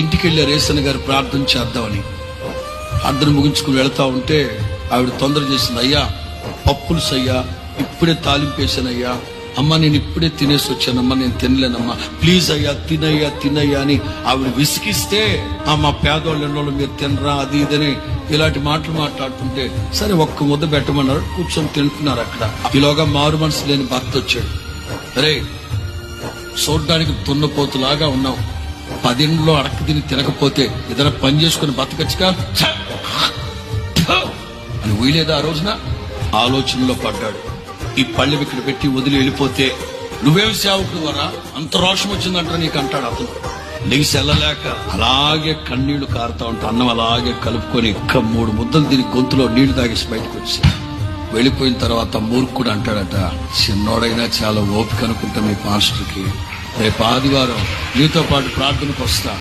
ఇంటికి వెళ్ళే రేసన్న గారు ప్రార్థన చేద్దామని ప్రార్థన ముగించుకుని వెళతా ఉంటే ఆవిడ తొందర చేసింది. అయ్యా పప్పులుసు అయ్యా, ఇప్పుడే తాలింపేశానయ్యా, అమ్మ నేను ఇప్పుడే తినేసి వచ్చానమ్మా, నేను తినలేనమ్మా, ప్లీజ్ అయ్యా తినయ్యా తినయ్యా అని ఆవిడ విసిగిస్తే, మా పేదోళ్ళ మీరు తినరా అది ఇదని ఇలాంటి మాటలు మాట్లాడుతుంటే సరే ఒక్క ముద్ద పెట్టమన్నారు. కూర్చొని తింటున్నారు. అక్కడ ఈలోగా మారు మనసు లేని భర్త వచ్చాడు. అరే చూడ్డానికి దున్నపోతులాగా ఉన్నావు, 10 ఇంట్లో అడక్క తిని తినకపోతే ఏదైనా పని చేసుకుని బతకచ్చుగా అని వీలేదా? ఆ రోజున ఆలోచనలో పడ్డాడు. ఈ పళ్ళెం ఇక్కడ పెట్టి వదిలి వెళ్ళిపోతే నువ్వేమి సేవకుడు వరా, అంత రోషం వచ్చిందంటారా నీకు అంటాడు అతను. లెగిసి వెళ్ళలేక అలాగే కన్నీళ్లు కారుతా ఉంటే అన్నం అలాగే కలుపుకొని 3 ముద్దలు తిని గొంతులో నీళ్లు తాగేసి బయటకు వచ్చి వెళ్ళిపోయిన తర్వాత మూర్ఖుడు అంటాడట, చిన్నోడైనా చాలా ఓపిక అనుకుంటా మీ పాస్టర్కి, రేపు ఆదివారం నీతో పాటు ప్రార్థనకు వస్తా.